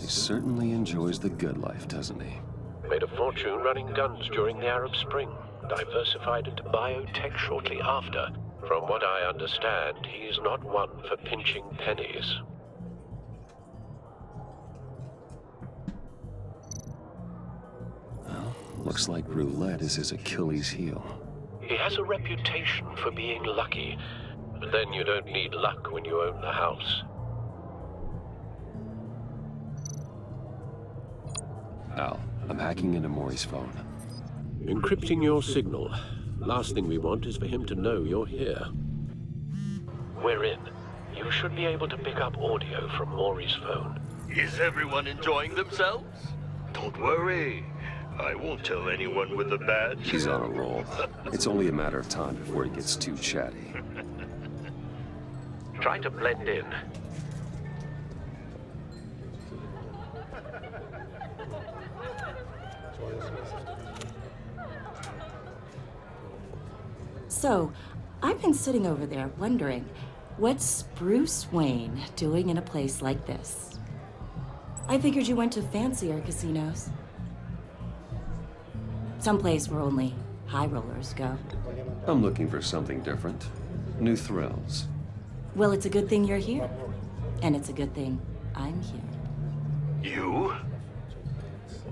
He certainly enjoys the good life, doesn't he? Made a fortune running guns during the Arab Spring. Diversified into biotech shortly after. From what I understand, he's not one for pinching pennies. Well, looks like roulette is his Achilles heel. He has a reputation for being lucky, but then you don't need luck when you own the house. Al, I'm hacking into Maury's phone. Encrypting your signal. Last thing we want is for him to know you're here. We're in. You should be able to pick up audio from Maury's phone. Is everyone enjoying themselves? Don't worry. I won't tell anyone with a badge. He's on a roll. It's only a matter of time before he gets too chatty. Try to blend in. So, I've been sitting over there wondering, what's Bruce Wayne doing in a place like this? I figured you went to fancier casinos. Someplace where only high rollers go. I'm looking for something different. New thrills. Well, it's a good thing you're here. And it's a good thing I'm here. You?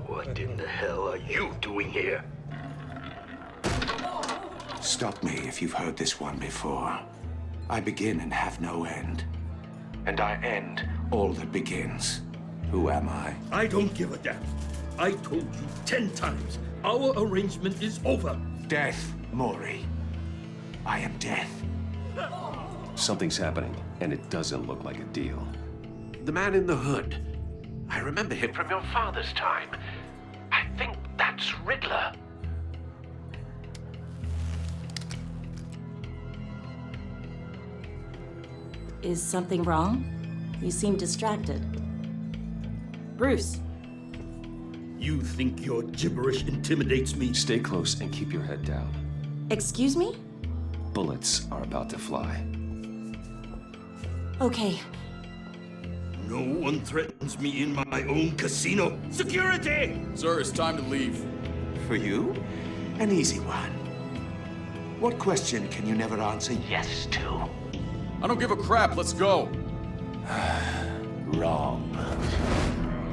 What in the hell are you doing here? Stop me if you've heard this one before. I begin and have no end. And I end all that begins. Who am I? I don't give a damn. I told you 10 times. Our arrangement is over. Death, Maury. I am death. Something's happening, and it doesn't look like a deal. The man in the hood. I remember him from your father's time. I think that's Riddler. Is something wrong? You seem distracted. Bruce. You think your gibberish intimidates me? Stay close and keep your head down. Excuse me? Bullets are about to fly. Okay. No one threatens me in my own casino. Security! Sir, it's time to leave. For you? An easy one. What question can you never answer yes to? I don't give a crap, let's go. Wrong.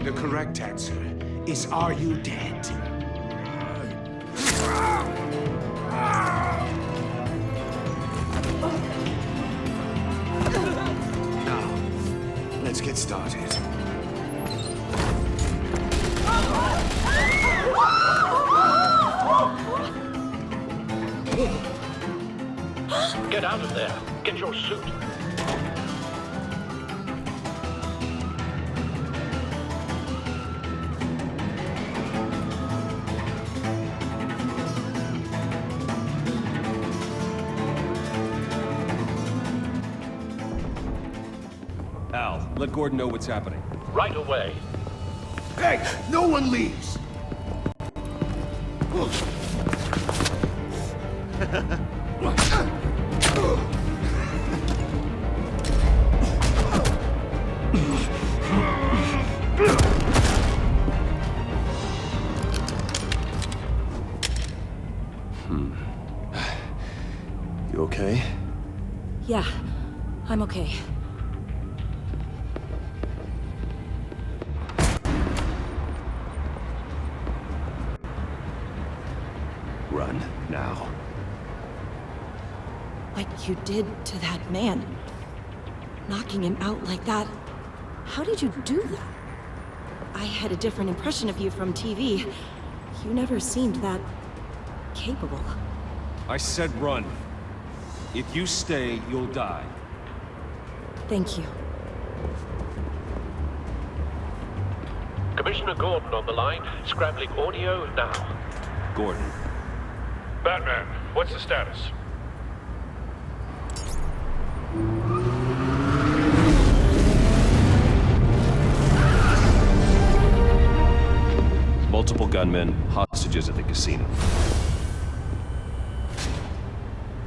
The correct answer is, are you dead? Now, let's get started. Get out of there. Get your suit. Al, let Gordon know what's happening. Right away. Hey, no one leaves! You okay? Yeah, I'm okay. Run, now. What you did to that man, knocking him out like that, how did you do that? I had a different impression of you from TV. You never seemed that capable. I said run. If you stay, you'll die. Thank you. Commissioner Gordon on the line. Scrambling audio now. Gordon. Batman, what's the status? Multiple gunmen, hostages at the casino.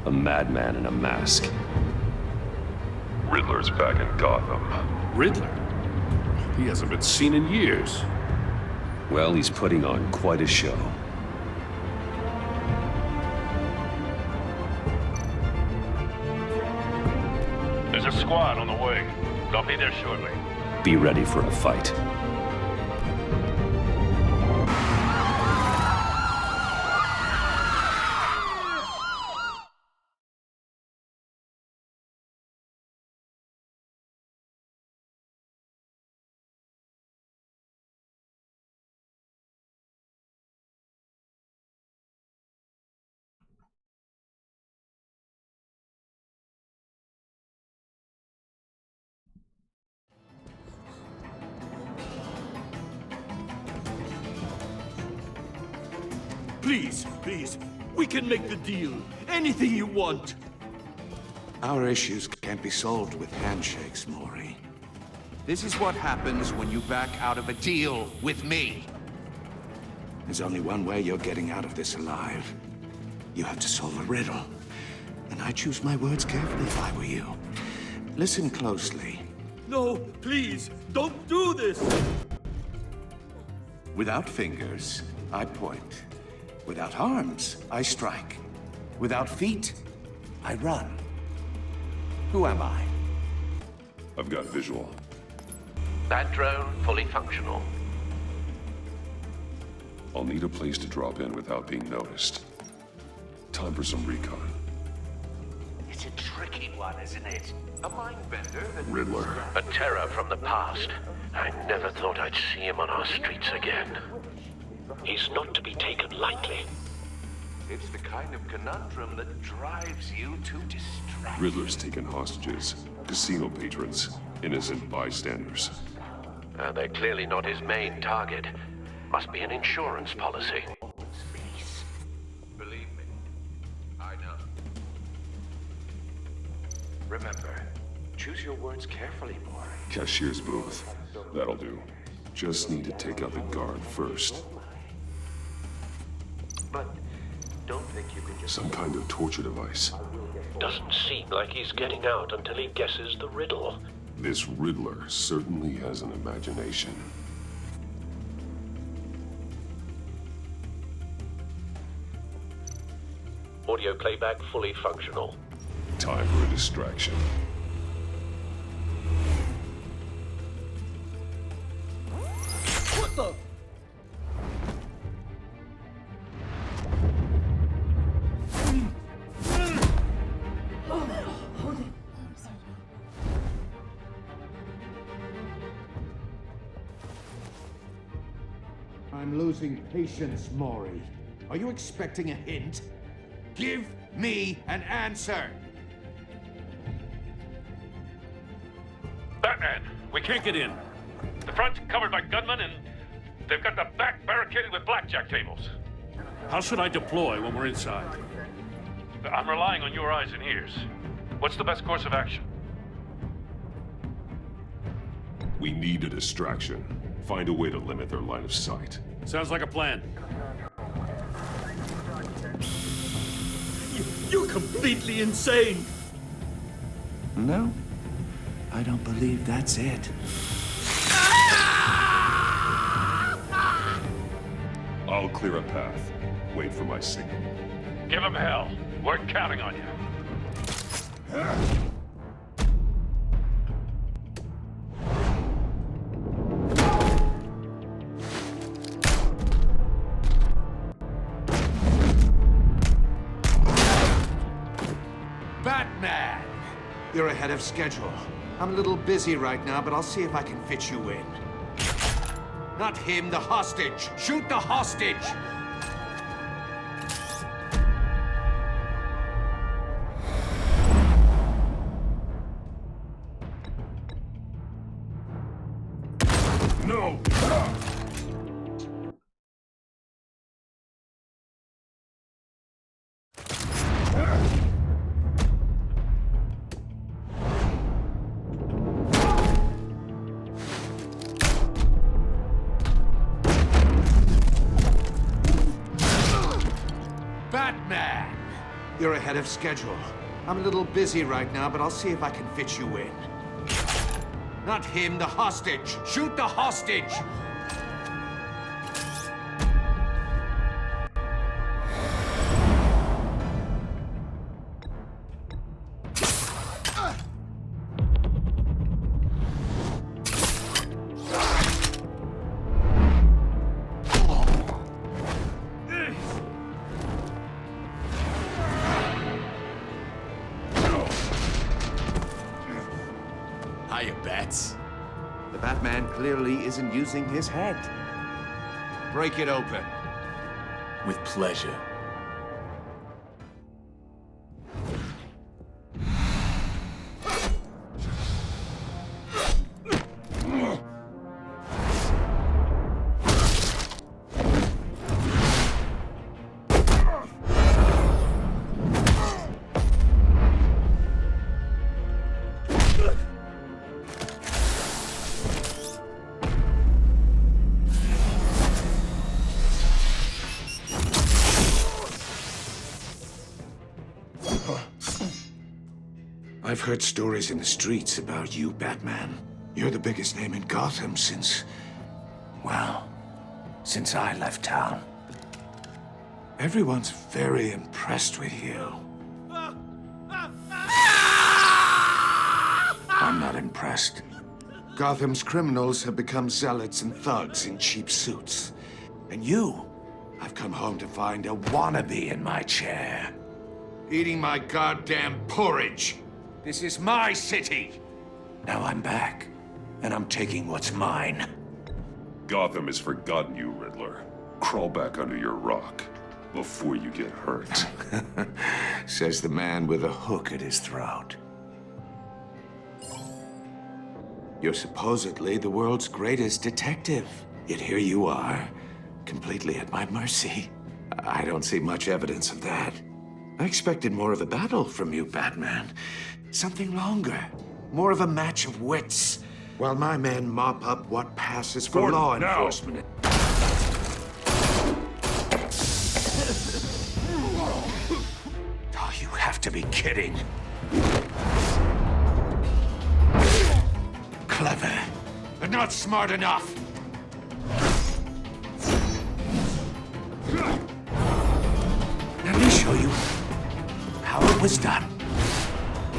A madman in a mask. Riddler's back in Gotham. Riddler? He hasn't been seen in years. Well, he's putting on quite a show. There's a squad on the way. They'll be there shortly. Be ready for a fight. Please, please, we can make the deal. Anything you want. Our issues can't be solved with handshakes, Maury. This is what happens when you back out of a deal with me. There's only one way you're getting out of this alive. You have to solve a riddle. And I choose my words carefully if I were you. Listen closely. No, please, don't do this. Without fingers, I point. Without arms, I strike. Without feet, I run. Who am I? I've got visual. That drone fully functional. I'll need a place to drop in without being noticed. Time for some recon. It's a tricky one, isn't it? A mind bender that... Riddler. A terror from the past. I never thought I'd see him on our streets again. He's not to be taken lightly. It's the kind of conundrum that drives you to distraction. Riddler's taken hostages. Casino patrons. Innocent bystanders. They're clearly not his main target. Must be an insurance policy. Space. Believe me, I know. Remember, choose your words carefully, boy. Cashier's booth. That'll do. Just need to take out the guard first. But don't think you can just... Some kind of torture device. Doesn't seem like he's getting out until he guesses the riddle. This Riddler certainly has an imagination. Audio playback fully functional. Time for a distraction. What the... I'm losing patience, Maury. Are you expecting a hint? Give me an answer! Batman, we can't get in. The front's covered by gunmen, and they've got the back barricaded with blackjack tables. How should I deploy when we're inside? I'm relying on your eyes and ears. What's the best course of action? We need a distraction. Find a way to limit their line of sight. Sounds like a plan. You're completely insane! No, I don't believe that's it. I'll clear a path. Wait for my signal. Give him hell. We're counting on you. Batman! You're ahead of schedule. I'm a little busy right now, but I'll see if I can fit you in. Not him, the hostage! Shoot the hostage! No! Batman! You're ahead of schedule. I'm a little busy right now, but I'll see if I can fit you in. Not him, the hostage! Shoot the hostage! Hiya, Bats. The Batman clearly isn't using his head. Break it open. With pleasure. I've heard stories in the streets about you, Batman. You're the biggest name in Gotham since... well, since I left town. Everyone's very impressed with you. I'm not impressed. Gotham's criminals have become zealots and thugs in cheap suits. And you, I've come home to find a wannabe in my chair. Eating my goddamn porridge. This is my city. Now I'm back, and I'm taking what's mine. Gotham has forgotten you, Riddler. Crawl back under your rock before you get hurt. Says the man with a hook at his throat. You're supposedly the world's greatest detective. Yet here you are, completely at my mercy. I don't see much evidence of that. I expected more of a battle from you, Batman. Something longer. More of a match of wits. While my men mop up what passes for Gordon, law now. enforcement. Oh, you have to be kidding. Clever, but not smart enough. Let me show you how it was done.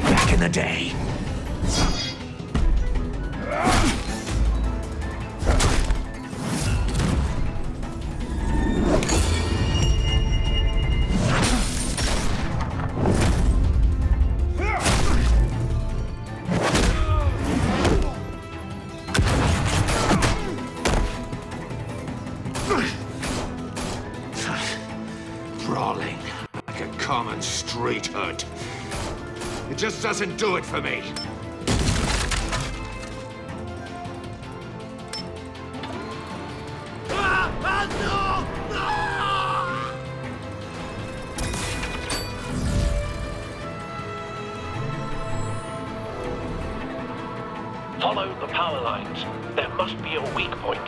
Back in the day. Brawling like a common street hood. It just doesn't do it for me. Follow the power lines. There must be a weak point.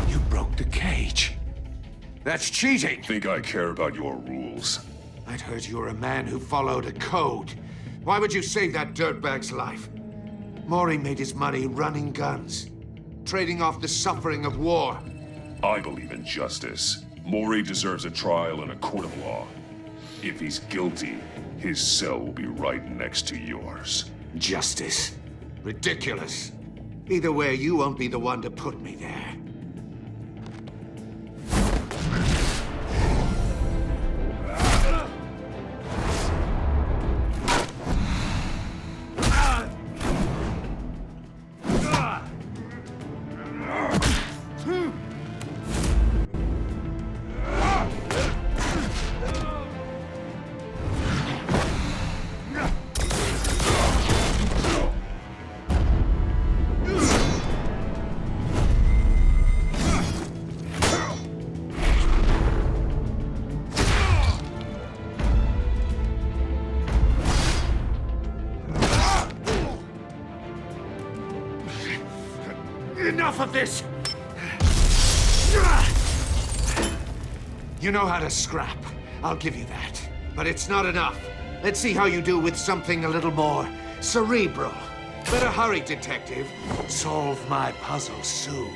You broke the cage. That's cheating. Think I care about your rules? I'd heard you were a man who followed a code. Why would you save that dirtbag's life? Maury made his money running guns, trading off the suffering of war. I believe in justice. Maury deserves a trial in a court of law. If he's guilty, his cell will be right next to yours. Justice. Ridiculous. Either way, you won't be the one to put me there. Enough of this! You know how to scrap. I'll give you that. But it's not enough. Let's see how you do with something a little more cerebral. Better hurry, detective. Solve my puzzle soon.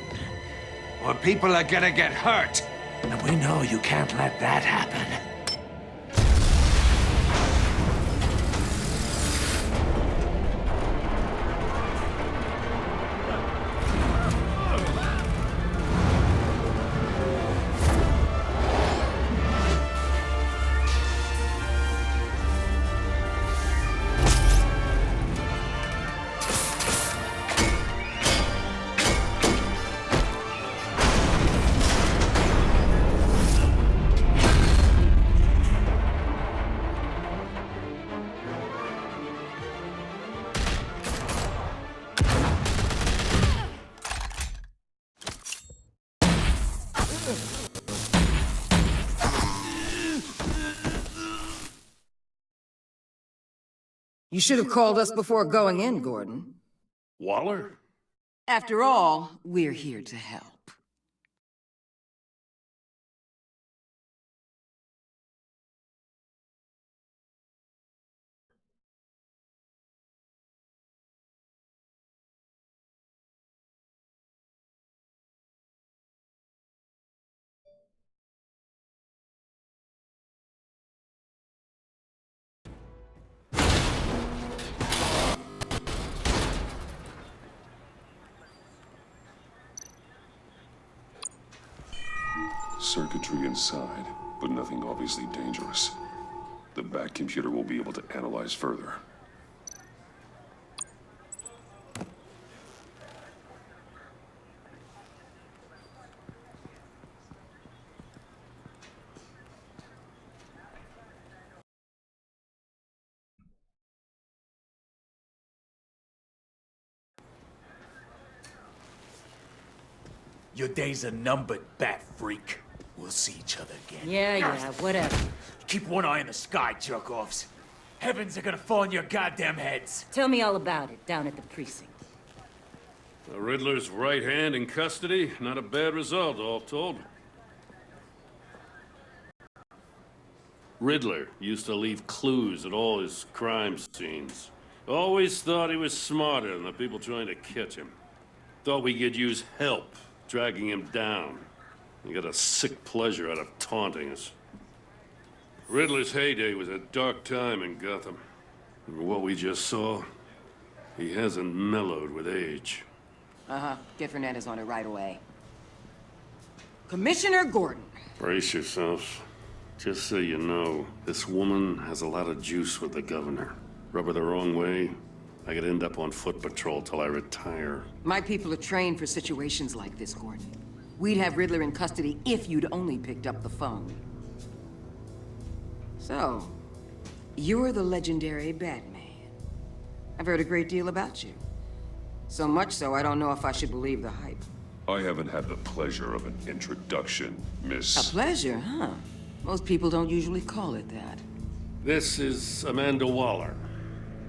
Or people are gonna get hurt. And we know you can't let that happen. You should have called us before going in, Gordon. Waller? After all, we're here to help. Circuitry inside, but nothing obviously dangerous. The back computer will be able to analyze further. Your days are numbered, bat freak. We'll see each other again. Yeah, whatever. Keep one eye in the sky, jerk-offs. Heavens are gonna fall on your goddamn heads. Tell me all about it down at the precinct. The Riddler's right hand in custody. Not a bad result, all told. Riddler used to leave clues at all his crime scenes. Always thought he was smarter than the people trying to catch him. Thought we could use help dragging him down. He got a sick pleasure out of taunting us. Riddler's heyday was a dark time in Gotham. And what we just saw, he hasn't mellowed with age. Uh-huh. Get Fernandez on it right away. Commissioner Gordon. Brace yourself. Just so you know, this woman has a lot of juice with the governor. Rub her the wrong way, I could end up on foot patrol till I retire. My people are trained for situations like this, Gordon. We'd have Riddler in custody if you'd only picked up the phone. So, you're the legendary Batman. I've heard a great deal about you. So much so, I don't know if I should believe the hype. I haven't had the pleasure of an introduction, Miss... A pleasure, huh? Most people don't usually call it that. This is Amanda Waller,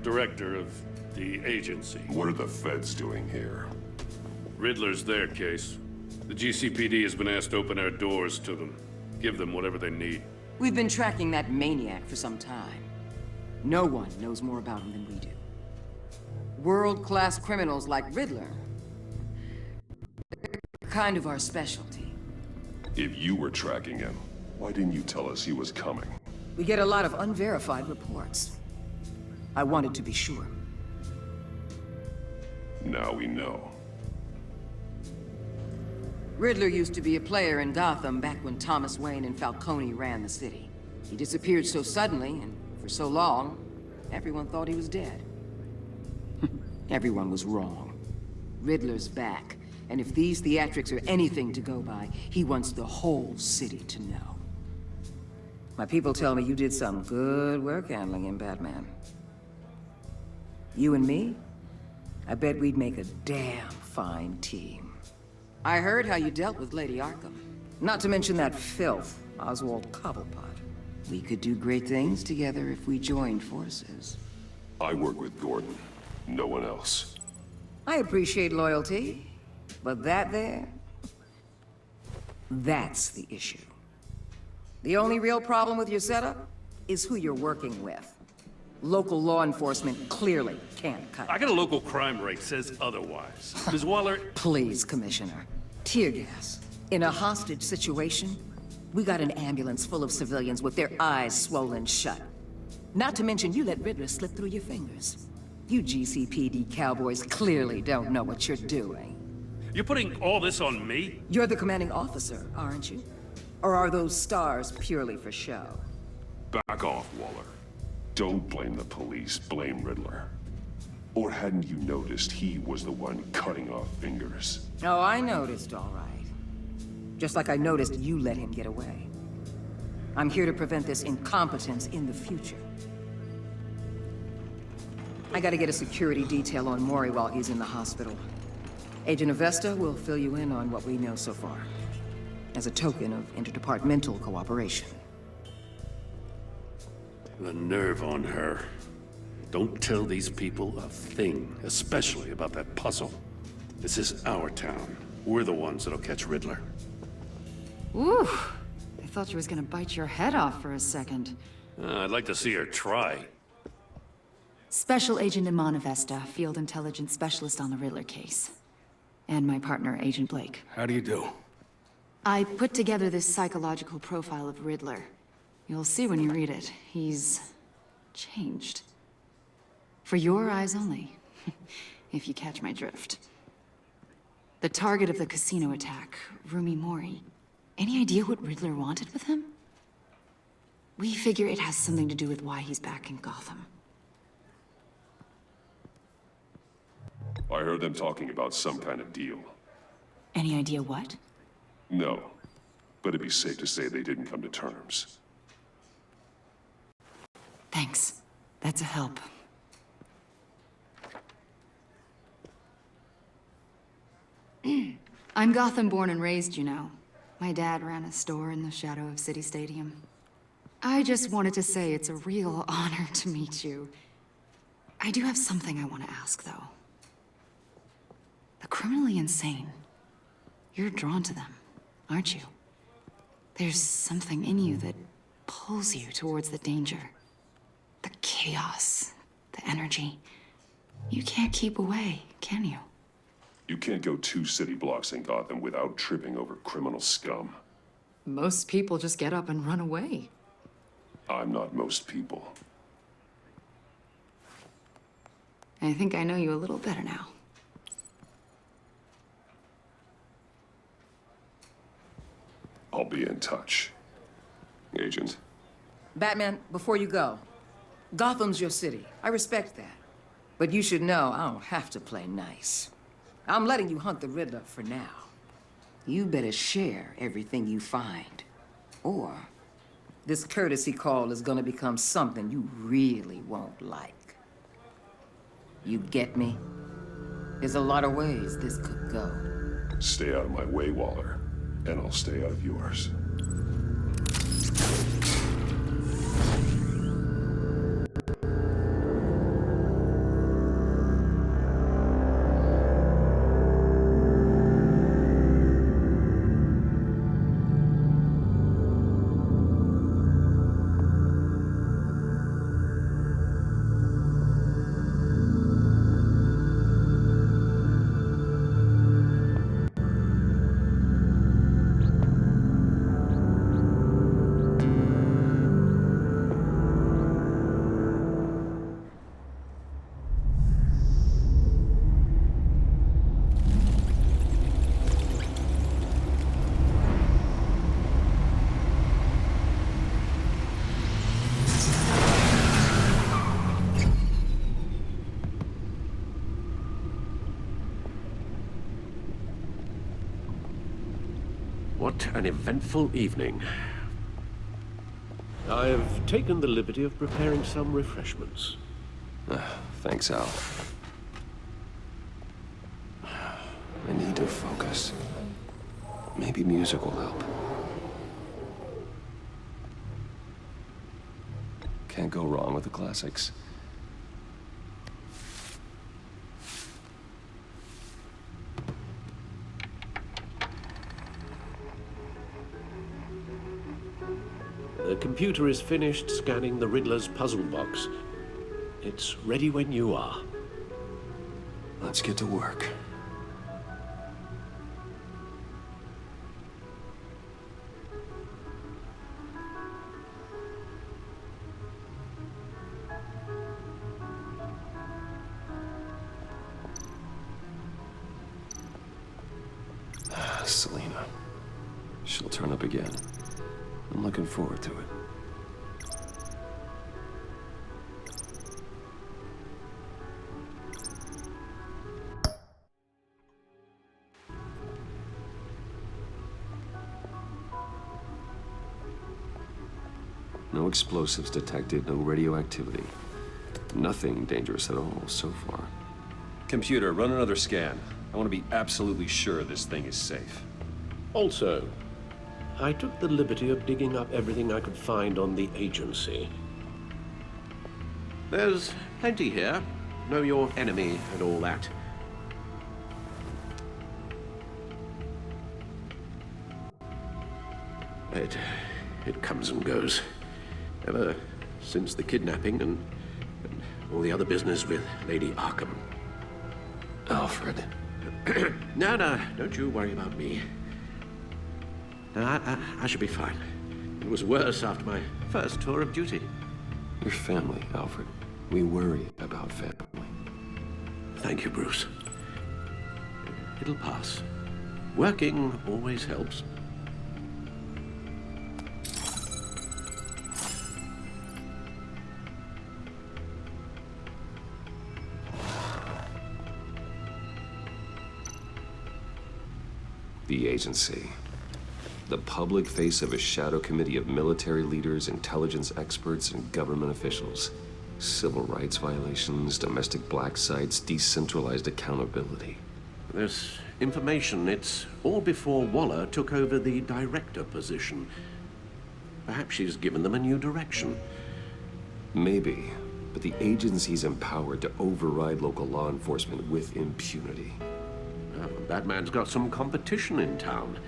director of the agency. What are the feds doing here? Riddler's their case. The GCPD has been asked to open our doors to them. Give them whatever they need. We've been tracking that maniac for some time. No one knows more about him than we do. World-class criminals like Riddler. They're kind of our specialty. If you were tracking him, why didn't you tell us he was coming? We get a lot of unverified reports. I wanted to be sure. Now we know. Riddler used to be a player in Gotham back when Thomas Wayne and Falcone ran the city. He disappeared so suddenly and for so long, everyone thought he was dead. Everyone was wrong. Riddler's back, and if these theatrics are anything to go by, he wants the whole city to know. My people tell me you did some good work handling him, Batman. You and me? I bet we'd make a damn fine team. I heard how you dealt with Lady Arkham. Not to mention that filth, Oswald Cobblepot. We could do great things together if we joined forces. I work with Gordon. No one else. I appreciate loyalty, But that there, that's the issue. The only real problem with your setup is who you're working with. Local law enforcement clearly can't cut it. I got a local crime rate says otherwise. Ms. Waller... Please, Commissioner. Tear gas. In a hostage situation, we got an ambulance full of civilians with their eyes swollen shut. Not to mention you let Riddler slip through your fingers. You GCPD cowboys clearly don't know what you're doing. You're putting all this on me? You're the commanding officer, aren't you? Or are those stars purely for show? Back off, Waller. Don't blame the police, blame Riddler. Or hadn't you noticed he was the one cutting off fingers? Oh, I noticed, all right. Just like I noticed you let him get away. I'm here to prevent this incompetence in the future. I gotta get a security detail on Maury while he's in the hospital. Agent Avesta will fill you in on what we know so far, as a token of interdepartmental cooperation. The nerve on her. Don't tell these people a thing, especially about that puzzle. This is our town. We're the ones that'll catch Riddler. Ooh, I thought she was gonna bite your head off for a second. I'd like to see her try. Special Agent Iman Avesta, Field Intelligence Specialist on the Riddler case. And my partner, Agent Blake. How do you do? I put together this psychological profile of Riddler. You'll see when you read it. He's changed. For your eyes only, if you catch my drift. The target of the casino attack, Rumi Mori. Any idea what Riddler wanted with him? We figure it has something to do with why he's back in Gotham. I heard them talking about some kind of deal. Any idea what? No, but it'd be safe to say they didn't come to terms. Thanks. That's a help. I'm Gotham born and raised, you know. My dad ran a store in the shadow of City Stadium. I just wanted to say it's a real honor to meet you. I do have something I want to ask, though. The criminally insane. You're drawn to them, aren't you? There's something in you that pulls you towards the danger. The chaos, the energy. You can't keep away, can you? You can't go 2 city blocks in Gotham without tripping over criminal scum. Most people just get up and run away. I'm not most people. I think I know you a little better now. I'll be in touch, Agent. Batman, before you go, Gotham's your city. I respect that. But you should know I don't have to play nice. I'm letting you hunt the Riddler for now. You better share everything you find. Or this courtesy call is gonna become something you really won't like. You get me? There's a lot of ways this could go. Stay out of my way, Waller, and I'll stay out of yours. What an eventful evening. I've taken the liberty of preparing some refreshments. Thanks, Al. I need to focus. Maybe music will help. Can't go wrong with the classics. computer is finished scanning the Riddler's puzzle box. It's ready when you are. Let's get to work. Selena. She'll turn up again. I'm looking forward to it. No explosives detected, no radioactivity. Nothing dangerous at all so far. Computer, run another scan. I want to be absolutely sure this thing is safe. Also, I took the liberty of digging up everything I could find on the agency. There's plenty here. Know your enemy and all that. It comes and goes. Ever since the kidnapping and all the other business with Lady Arkham. Alfred. No, don't you worry about me. No, I should be fine. It was worse after my first tour of duty. Your family, Alfred. We worry about family. Thank you, Bruce. It'll pass. Working always helps. The agency. The public face of a shadow committee of military leaders, intelligence experts, and government officials. Civil rights violations, domestic black sites, decentralized accountability. This information, it's all before Waller took over the director position. Perhaps she's given them a new direction. Maybe, but the agency's empowered to override local law enforcement with impunity. Oh, Batman's got some competition in town.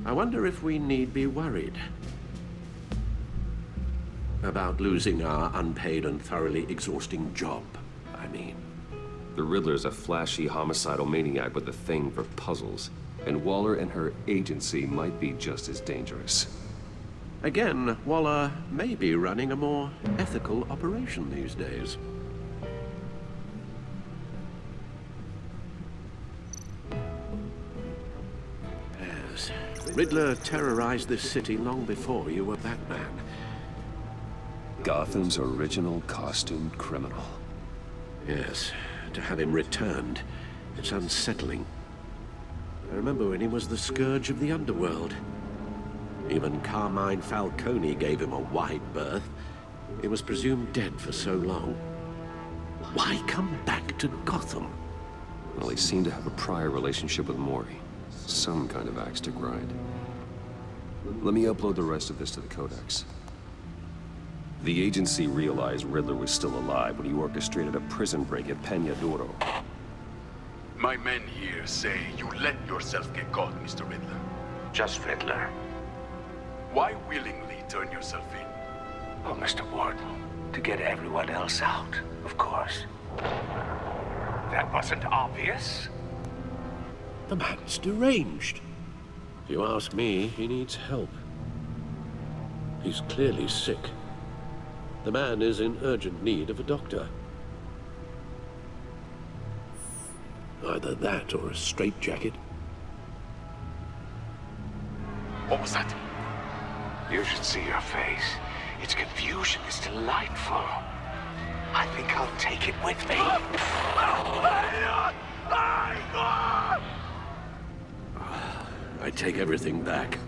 I wonder if we need be worried about losing our unpaid and thoroughly exhausting job, I mean. The Riddler's a flashy homicidal maniac with a thing for puzzles, and Waller and her agency might be just as dangerous. Again, Waller may be running a more ethical operation these days. Yes, the Riddler terrorized this city long before you were Batman. Gotham's original costumed criminal. Yes, to have him returned, it's unsettling. I remember when he was the scourge of the underworld. Even Carmine Falcone gave him a wide berth. He was presumed dead for so long. Why come back to Gotham? Well, he seemed to have a prior relationship with Mori. Some kind of axe to grind. Let me upload the rest of this to the Codex. The agency realized Riddler was still alive when he orchestrated a prison break at Peña Duro. My men here say you let yourself get caught, Mr. Riddler. Just Riddler. Why willingly turn yourself in? Oh, Mr. Warden, to get everyone else out, of course. That wasn't obvious. The man's deranged. If you ask me, he needs help. He's clearly sick. The man is in urgent need of a doctor. Either that or a straitjacket. What was that? You should see your face. Its confusion is delightful. I think I'll take it with me. I take everything back.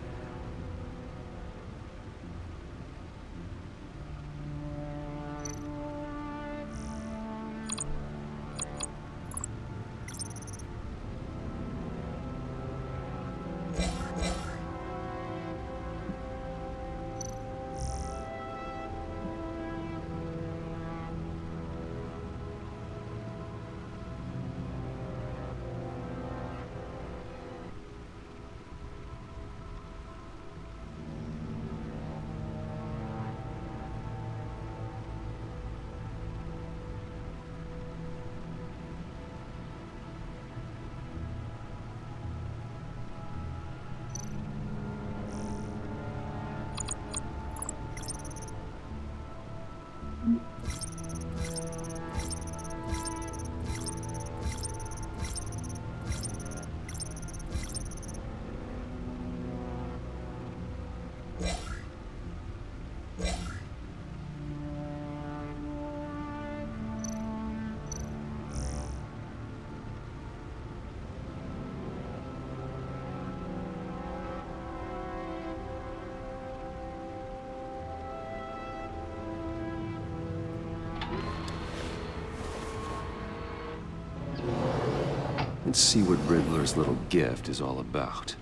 Let's see what Riddler's little gift is all about.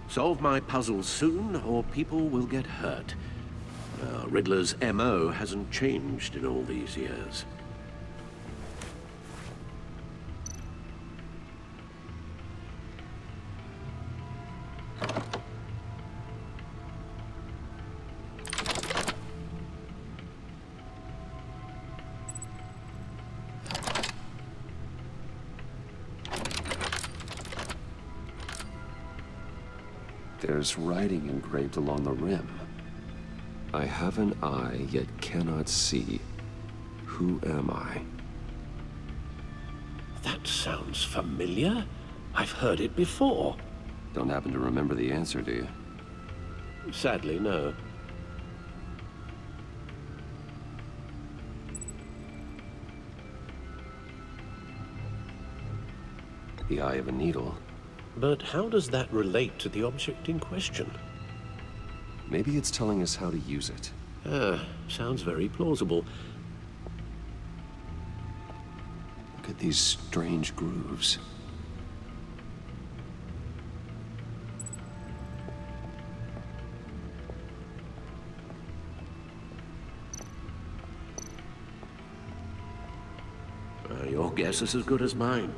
Solve my puzzles soon, or people will get hurt. Riddler's MO hasn't changed in all these years. There's writing engraved along the rim. I have an eye, yet cannot see. Who am I? That sounds familiar. I've heard it before. Don't happen to remember the answer, do you? Sadly, no. The eye of a needle. But how does that relate to the object in question? Maybe it's telling us how to use it. Sounds very plausible. Look at these strange grooves. Your guess is as good as mine.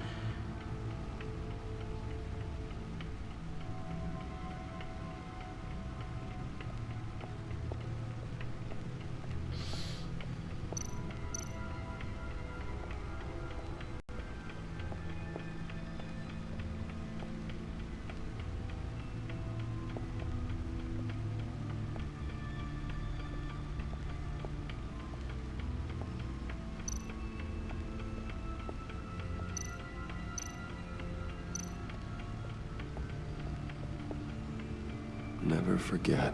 Never forget.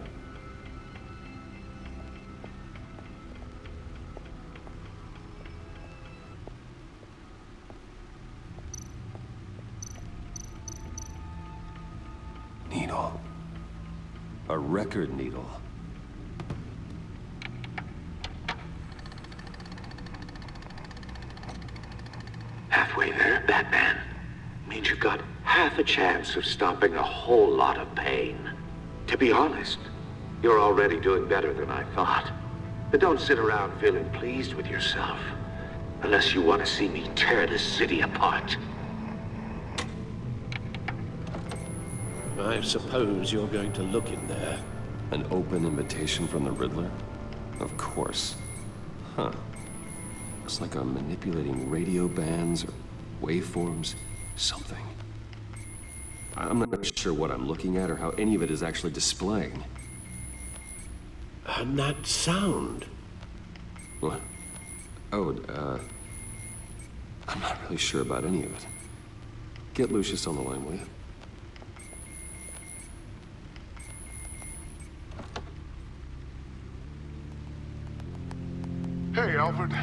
Needle. A record needle. Halfway there, Batman. Means you've got half a chance of stopping a whole lot of pain. To be honest, you're already doing better than I thought. But don't sit around feeling pleased with yourself. Unless you want to see me tear this city apart. I suppose you're going to look in there. An open invitation from the Riddler? Of course. Huh. Looks like I'm manipulating radio bands or waveforms. Something. I'm not sure what I'm looking at or how any of it is actually displaying. And that sound. What? Oh, I'm not really sure about any of it. Get Lucius on the line, will you? Hey, Alfred.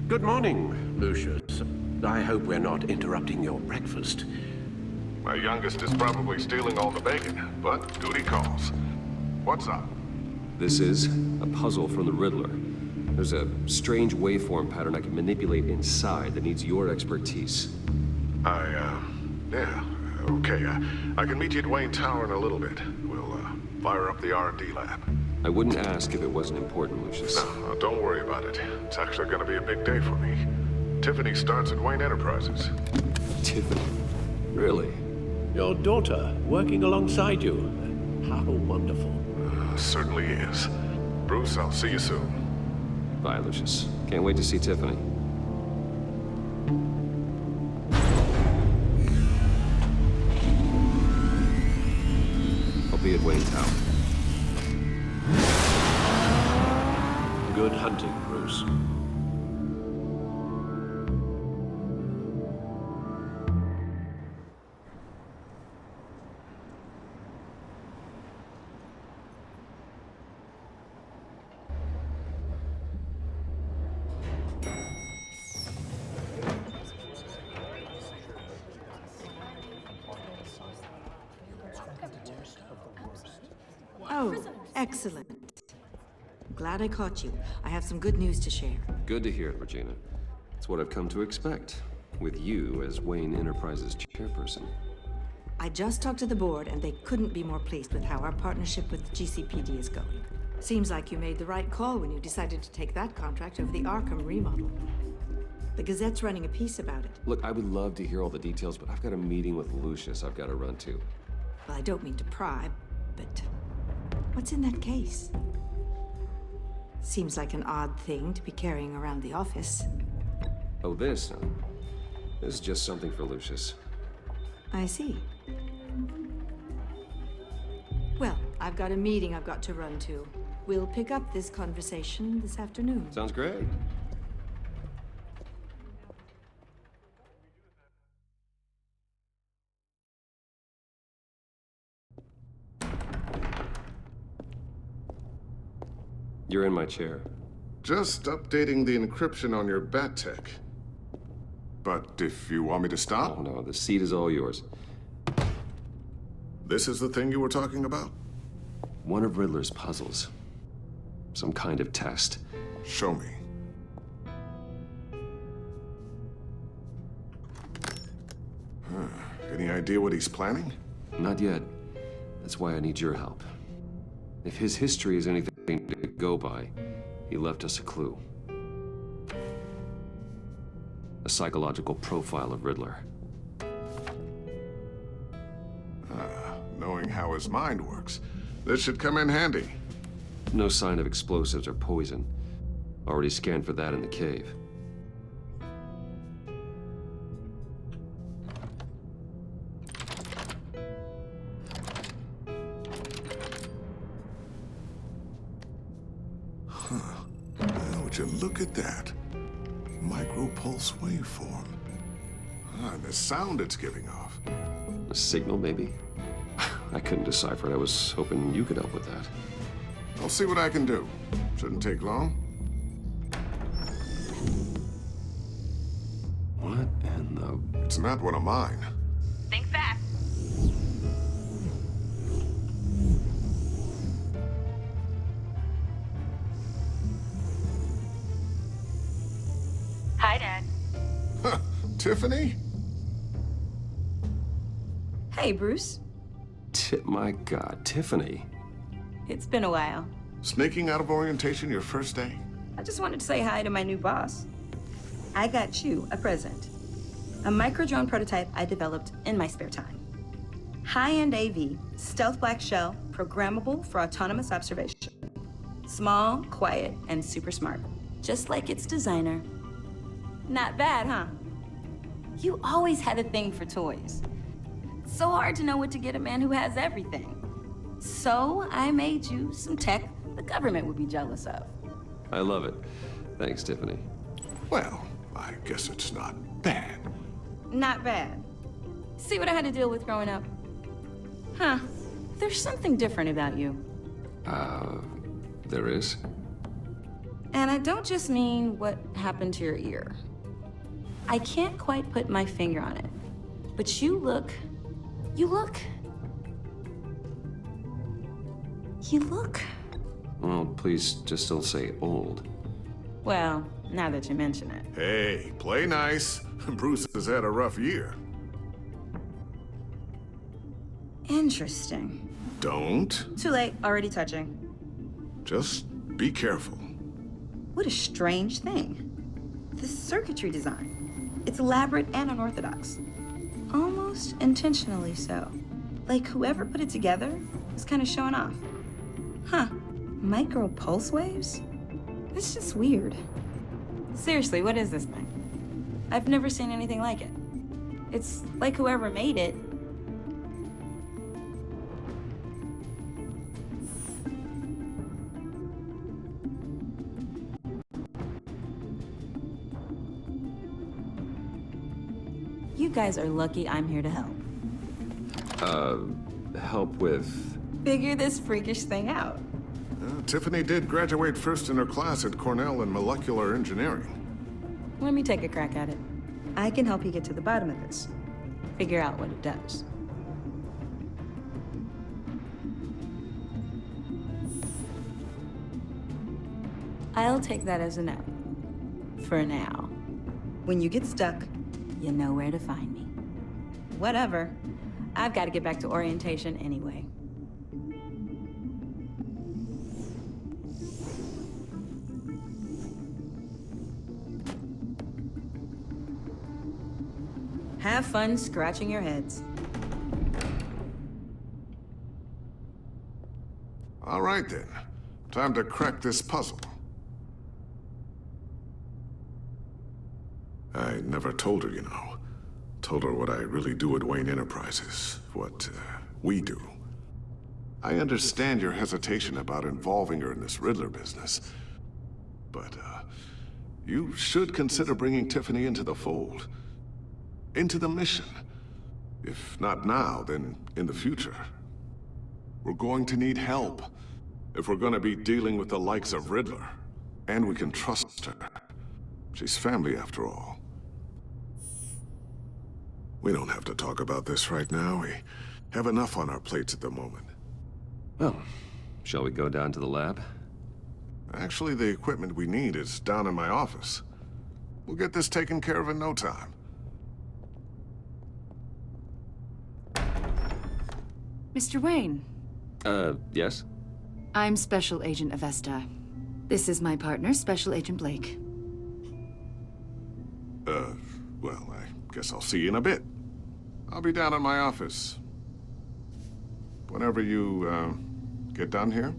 Good morning, Lucius. I hope we're not interrupting your breakfast. My youngest is probably stealing all the bacon, but duty calls. What's up? This is a puzzle from the Riddler. There's a strange waveform pattern I can manipulate inside that needs your expertise. Yeah, okay. I can meet you at Wayne Tower in a little bit. We'll, fire up the R&D lab. I wouldn't ask if it wasn't important, Lucius. No, don't worry about it. It's actually gonna be a big day for me. Tiffany starts at Wayne Enterprises. Tiffany? Really? Your daughter, working alongside you. How wonderful. Certainly is. Bruce, I'll see you soon. Bye, Lucius. Can't wait to see Tiffany. I'll be at Wayne Tower. Good hunting, Bruce. Oh, excellent. Glad I caught you. I have some good news to share. Good to hear it, Regina. It's what I've come to expect. with you as Wayne Enterprises chairperson. I just talked to the board, and they couldn't be more pleased with how our partnership with GCPD is going. Seems like you made the right call when you decided to take that contract over the Arkham remodel. The Gazette's running a piece about it. Look, I would love to hear all the details, but I've got a meeting with Lucius I've got to run to. Well, I don't mean to pry, but what's in that case? Seems like an odd thing to be carrying around the office. Oh, this? This is just something for Lucius. I see. Well, I've got a meeting I've got to run to. We'll pick up this conversation this afternoon. Sounds great. You're in my chair. Just updating the encryption on your bat tech. But if you want me to stop? Oh, no, the seat is all yours. This is the thing you were talking about? One of Riddler's puzzles. Some kind of test. Show me. Any idea what he's planning? Not yet. That's why I need your help. If his history is anything to go by, he left us a clue. A psychological profile of Riddler. Knowing how his mind works, this should come in handy. No sign of explosives or poison. Already scanned for that in the cave. Now, would you look at that? Micropulse waveform. And the sound it's giving off. A signal, maybe? I couldn't decipher it. I was hoping you could help with that. I'll see what I can do. Shouldn't take long. What in the... It's not one of mine. Think fast. Hi, Dad. Tiffany? Hey, Bruce. My God, Tiffany. It's been a while. Sneaking out of orientation your first day? I just wanted to say hi to my new boss. I got you a present. A micro-drone prototype I developed in my spare time. High-end AV, stealth black shell, programmable for autonomous observation. Small, quiet, and super smart. Just like its designer. Not bad, huh? You always had a thing for toys. It's so hard to know what to get a man who has everything. So I made you some tech the government would be jealous of. I love it. Thanks, Tiffany. Well, I guess it's not bad. Not bad. See what I had to deal with growing up? Huh. There's something different about you. There is? And I don't just mean what happened to your ear. I can't quite put my finger on it. But you look... Well, please just don't say old. Well, now that you mention it. Hey, play nice. Bruce has had a rough year. Interesting. Don't. Too late, already touching. Just be careful. What a strange thing. The circuitry design. It's elaborate and unorthodox. Almost intentionally so. Like whoever put it together was kind of showing off. Huh. Micro pulse waves? It's just weird. Seriously, what is this thing? I've never seen anything like it. It's like whoever made it. You guys are lucky I'm here to help. Help with... Figure this freakish thing out. Tiffany did graduate first in her class at Cornell in molecular engineering. Let me take a crack at it. I can help you get to the bottom of this. Figure out what it does. I'll take that as a no. For now. When you get stuck, You know where to find me. Whatever. I've got to get back to orientation anyway. Have fun scratching your heads. All right then. Time to crack this puzzle. I never told her, you know. Told her what I really do at Wayne Enterprises. What we do. I understand your hesitation about involving her in this Riddler business. But, you should consider bringing Tiffany into the fold. Into the mission. If not now, then in the future. We're going to need help if we're going to be dealing with the likes of Riddler. And we can trust her. She's family after all. We don't have to talk about this right now. We have enough on our plates at the moment. Well, shall we go down to the lab? Actually, the equipment we need is down in my office. We'll get this taken care of in no time. Mr. Wayne. Yes? I'm Special Agent Avesta. This is my partner, Special Agent Blake. Well, I guess I'll see you in a bit. I'll be down in my office. Whenever you, get done here.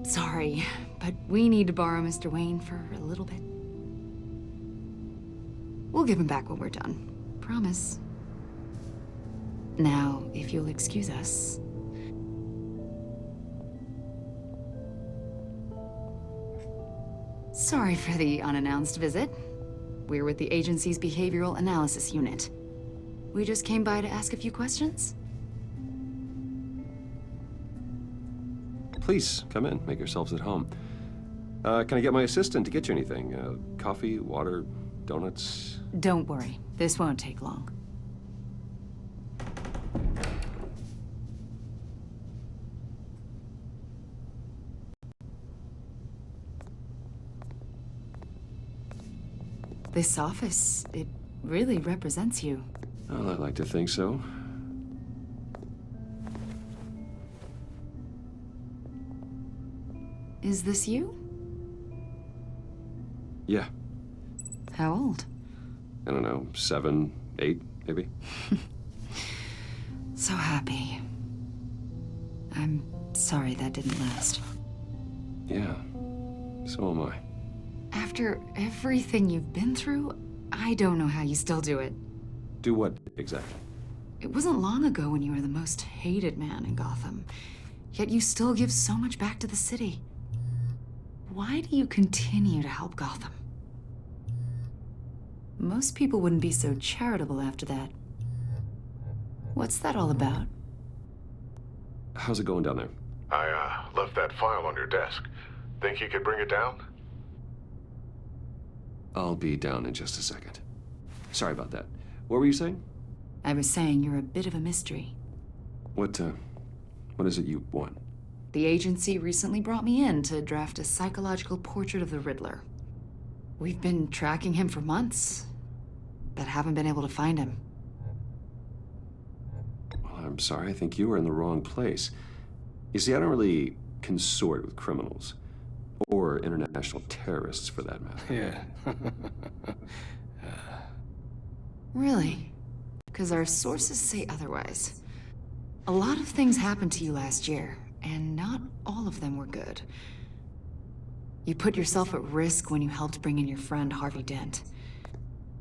Sorry, but we need to borrow Mr. Wayne for a little bit. We'll give him back when we're done. Promise. Now, if you'll excuse us. Sorry for the unannounced visit. We're with the agency's behavioral analysis unit. We just came by to ask a few questions. Please, come in. Make yourselves at home. Can I get my assistant to get you anything? Coffee, water, donuts? Don't worry. This won't take long. This office, it really represents you. Well, I'd like to think so. Is this you? Yeah. How old? I don't know, 7, 8, maybe? So happy. I'm sorry that didn't last. Yeah, so am I. After everything you've been through, I don't know how you still do it. Do what, exactly? It wasn't long ago when you were the most hated man in Gotham, yet you still give so much back to the city. Why do you continue to help Gotham? Most people wouldn't be so charitable after that. What's that all about? How's it going down there? I, left that file on your desk. Think you could bring it down? I'll be down in just a second. Sorry about that. What were you saying? I was saying you're a bit of a mystery. What is it you want? The agency recently brought me in to draft a psychological portrait of the Riddler. We've been tracking him for months, but haven't been able to find him. Well, I'm sorry. I think you were in the wrong place. You see, I don't really consort with criminals. Or international terrorists, for that matter. Yeah. Really? Because our sources say otherwise. A lot of things happened to you last year, and not all of them were good. You put yourself at risk when you helped bring in your friend Harvey Dent.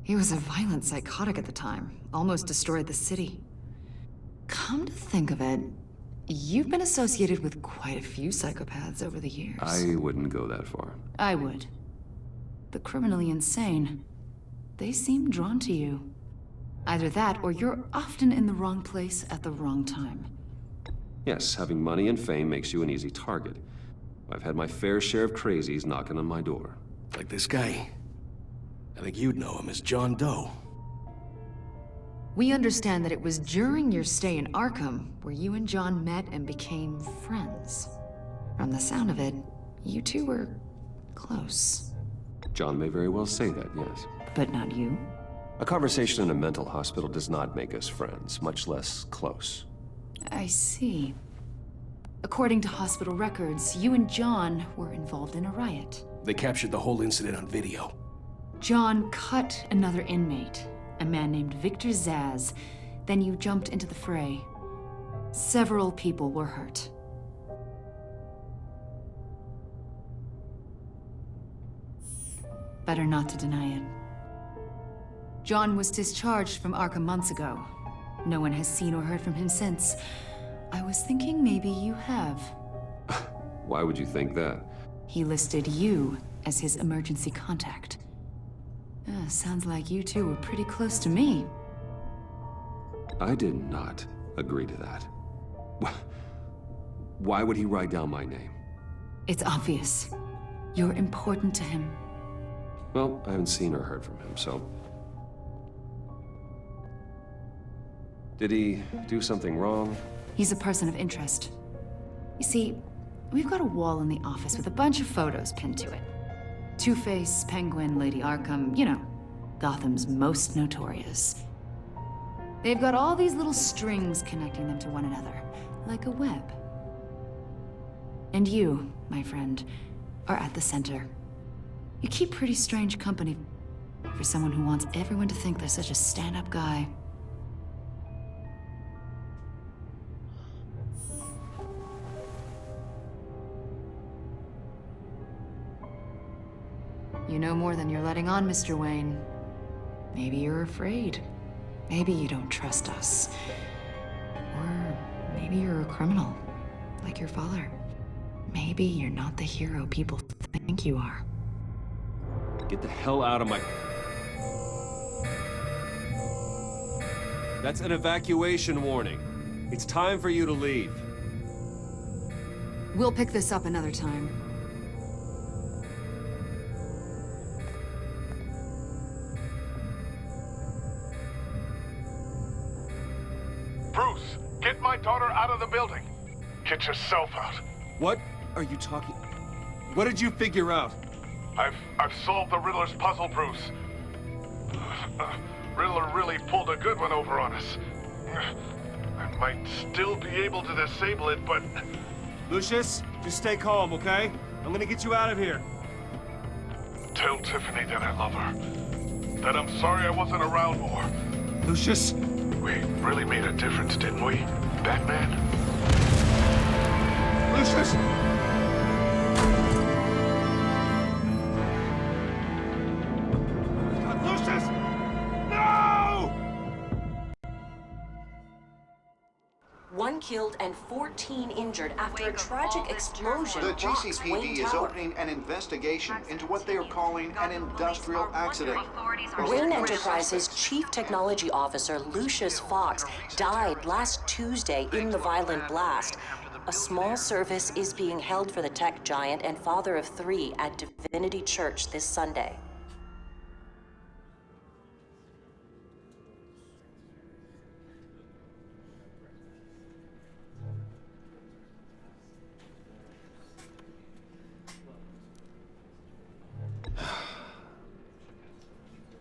He was a violent psychotic at the time, almost destroyed the city. Come to think of it, you've been associated with quite a few psychopaths over the years. I wouldn't go that far. I would. The criminally insane. They seem drawn to you. Either that, or you're often in the wrong place at the wrong time. Yes, having money and fame makes you an easy target. I've had my fair share of crazies knocking on my door. Like this guy. I think you'd know him as John Doe. We understand that it was during your stay in Arkham where you and John met and became friends. From the sound of it, you two were close. John may very well say that, yes. But not you. A conversation in a mental hospital does not make us friends, much less close. I see. According to hospital records, you and John were involved in a riot. They captured the whole incident on video. John cut another inmate, a man named Victor Zaz. Then you jumped into the fray. Several people were hurt. Better not to deny it. John was discharged from Arkham months ago. No one has seen or heard from him since. I was thinking maybe you have. Why would you think that? He listed you as his emergency contact. Sounds like you two were pretty close to me. I did not agree to that. Why would he write down my name? It's obvious. You're important to him. Well, I haven't seen or heard from him, so... Did he do something wrong? He's a person of interest. You see, we've got a wall in the office with a bunch of photos pinned to it. Two-Face, Penguin, Lady Arkham, you know, Gotham's most notorious. They've got all these little strings connecting them to one another, like a web. And you, my friend, are at the center. You keep pretty strange company for someone who wants everyone to think they're such a stand-up guy. You know more than you're letting on, Mr. Wayne. Maybe you're afraid. Maybe you don't trust us. Or maybe you're a criminal, like your father. Maybe you're not the hero people think you are. Get the hell out of my... That's an evacuation warning. It's time for you to leave. We'll pick this up another time. Bruce, get my daughter out of the building. Get yourself out. What are you talking... What did you figure out? I've solved the Riddler's puzzle, Bruce. Riddler really pulled a good one over on us. I might still be able to disable it, but... Lucius, just stay calm, okay? I'm gonna get you out of here. Tell Tiffany that I love her. That I'm sorry I wasn't around more. Lucius? We really made a difference, didn't we, Batman? Lucius! Lucius! No! 1 killed and 14 injured after a tragic explosion. The rocks GCPD Wayne is Tower. opening an investigation into what they are calling an industrial accident. Wayne Enterprises' Chief Technology Officer, Lucius Fox, died last Tuesday in the violent blast. A small service is being held for the tech giant and father of 3 at Divinity Church this Sunday.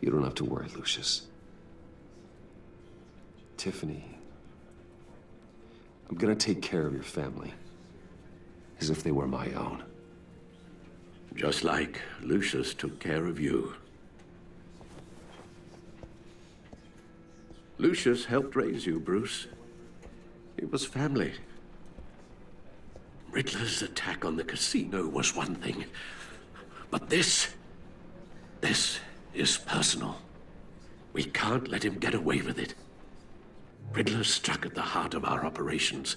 You don't have to worry, Lucius. Tiffany, I'm gonna take care of your family. As if they were my own. Just like Lucius took care of you. Lucius helped raise you, Bruce. It was family. Riddler's attack on the casino was one thing. But this is personal. We can't let him get away with it. Riddler struck at the heart of our operations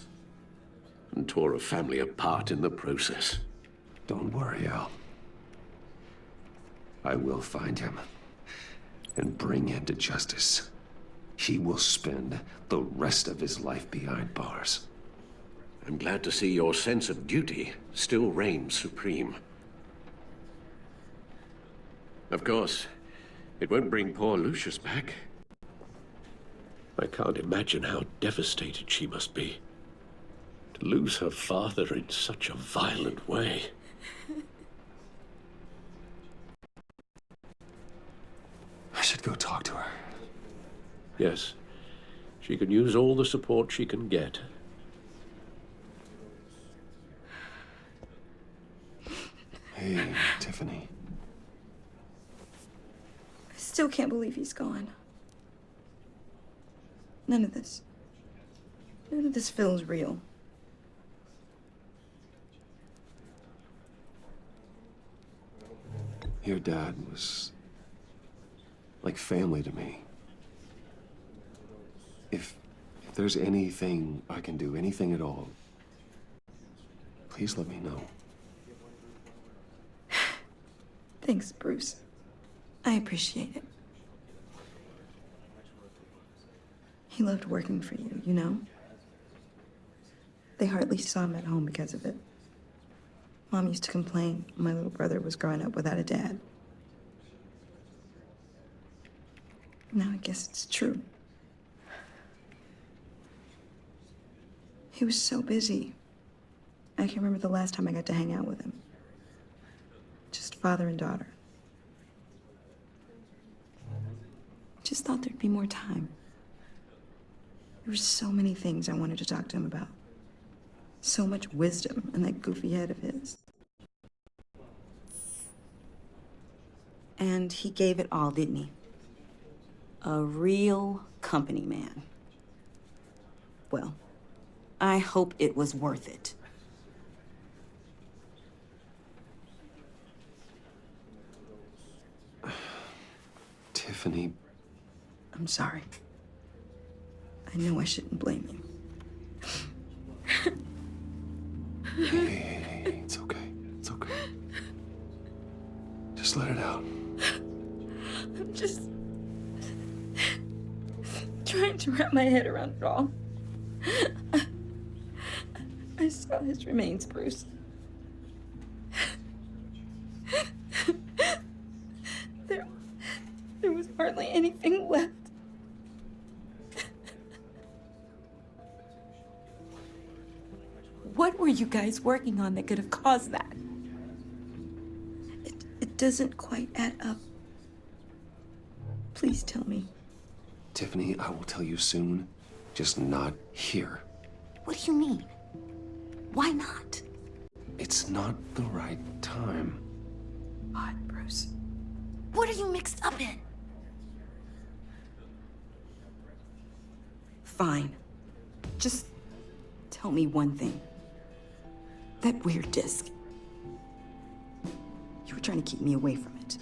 and tore a family apart in the process. Don't worry, Al. I will find him and bring him to justice. He will spend the rest of his life behind bars. I'm glad to see your sense of duty still reigns supreme. Of course, it won't bring poor Lucius back. I can't imagine how devastated she must be. To lose her father in such a violent way. should go talk to her. Yes. She can use all the support she can get. Hey, Tiffany. I still can't believe he's gone. None of this feels real. Your dad was like family to me. If there's anything I can do, anything at all, please let me know. Thanks, Bruce. I appreciate it. He loved working for you, you know? They hardly saw him at home because of it. Mom used to complain my little brother was growing up without a dad. Now I guess it's true. He was so busy. I can't remember the last time I got to hang out with him. Just father and daughter. Just thought there'd be more time. There were so many things I wanted to talk to him about. So much wisdom in that goofy head of his. And he gave it all, didn't he? A real company man. Well, I hope it was worth it. Tiffany. I'm sorry. I know I shouldn't blame you. Hey, it's okay. It's okay. Just let it out. I'm just trying to wrap my head around it all. I saw his remains, Bruce. There was hardly anything left. What were you guys working on that could have caused that? It doesn't quite add up. Please tell me. Tiffany, I will tell you soon, just not here. What do you mean? Why not? It's not the right time. What, Bruce? What are you mixed up in? Fine. Just tell me one thing. That weird disc. You were trying to keep me away from it.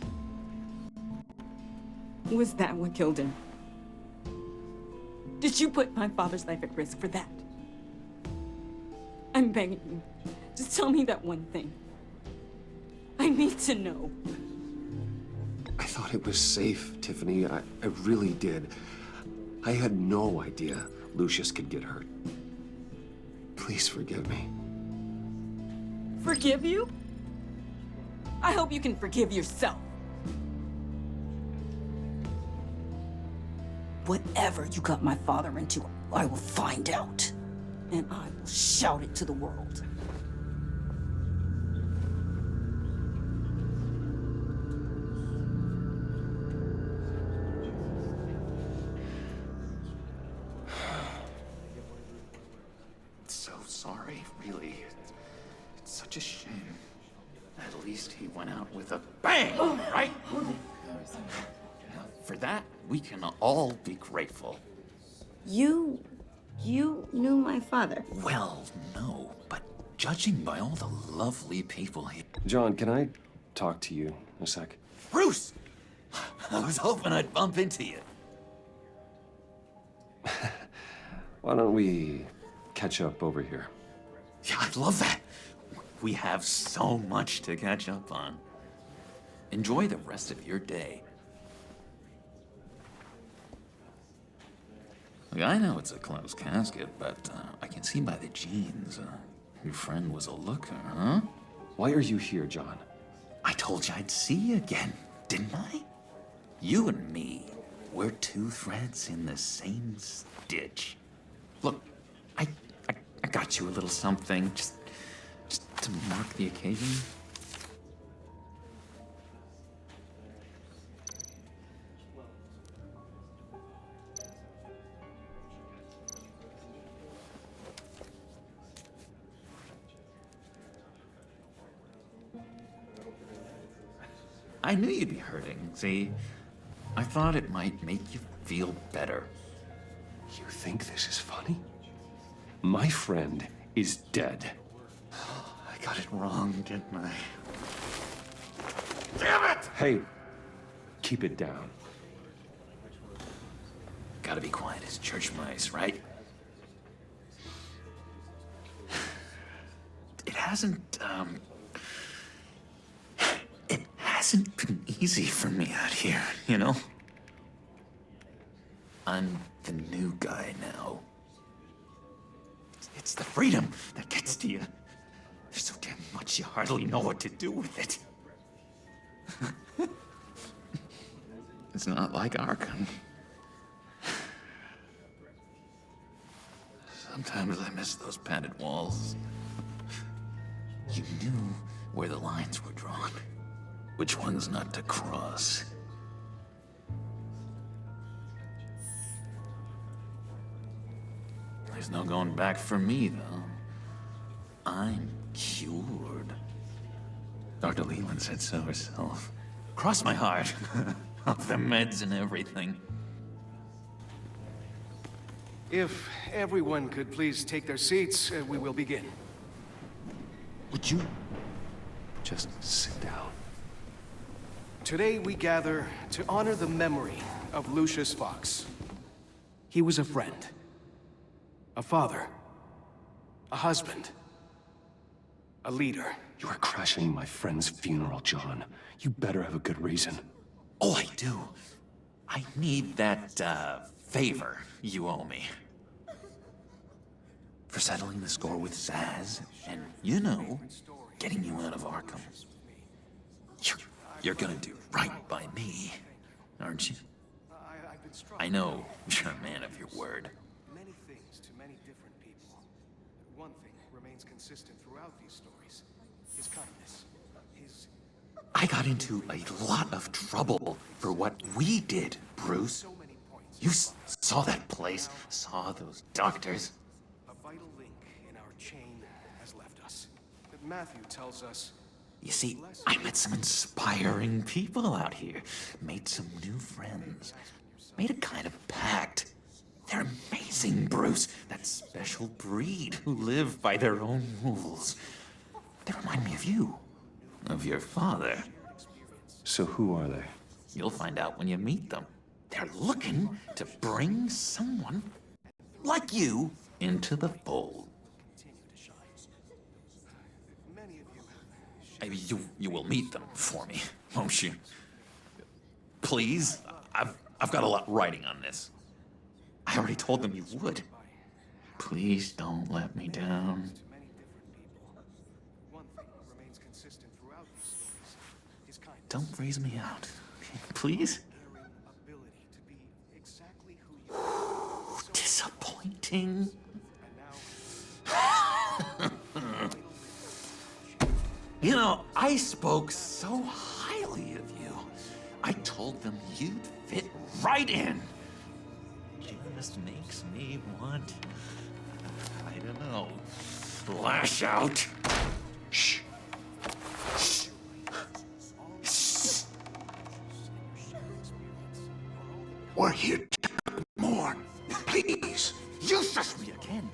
Was that what killed him? Did you put my father's life at risk for that? I'm begging you. Just tell me that one thing. I need to know. I thought it was safe, Tiffany. I really did. I had no idea Lucius could get hurt. Please forgive me. Forgive you? I hope you can forgive yourself. Whatever you got my father into, I will find out. And I will shout it to the world. So sorry, really. It's such a shame. At least he went out with a bang, right? Now, for that, we can all be grateful. You knew my father. Well, no, but judging by all the lovely people here... John, can I talk to you a sec? Bruce! I was hoping I'd bump into you. Why don't we catch up over here? Yeah, I'd love that. We have so much to catch up on. Enjoy the rest of your day. Look, I know it's a closed casket, but I can see by the jeans, your friend was a looker, huh? Why are you here, John? I told you I'd see you again, didn't I? You and me, we're two threads in the same stitch. Look, I got you a little something, just to mark the occasion. I knew you'd be hurting, see? I thought it might make you feel better. You think this is funny? My friend is dead. I got it wrong, didn't I? Damn it! Hey, keep it down. Gotta be quiet as church mice, right? It hasn't been easy for me out here, you know? I'm the new guy now. It's the freedom that gets to you. There's so damn much you hardly know what to do with it. It's not like Arkham. Sometimes I miss those padded walls. You knew where the lines were drawn, which ones not to cross. There's no going back for me, though. I'm cured. Dr. Leland said so herself. Cross my heart. Off the meds and everything. If everyone could please take their seats, we will begin. Would you just sit down? Today we gather to honor the memory of Lucius Fox. He was a friend, a father, a husband, a leader. You are crashing my friend's funeral, John. You better have a good reason. Oh, I do. I need that, favor you owe me. For settling the score with Zaz, and, you know, getting you out of Arkham. You're gonna do right by me, aren't you? I know you're a man of your word. Many things to many different people. One thing remains consistent throughout these stories. His kindness. I got into a lot of trouble for what we did, Bruce. You saw that place, saw those doctors. A vital link in our chain has left us. But Matthew tells us... You see, I met some inspiring people out here. Made some new friends. Made a kind of pact. They're amazing, Bruce. That special breed who live by their own rules. They remind me of you. Of your father. So who are they? You'll find out when you meet them. They're looking to bring someone like you into the fold. You will meet them for me, won't you? Please? I've got a lot writing on this. I already told them you would. Please don't let me down. Don't freeze me out, please? Disappointing. You know, I spoke so highly of you. I told them you'd fit right in. Just makes me want, I don't know, lash out. Shh. We're here to do more. Please. You shush me again.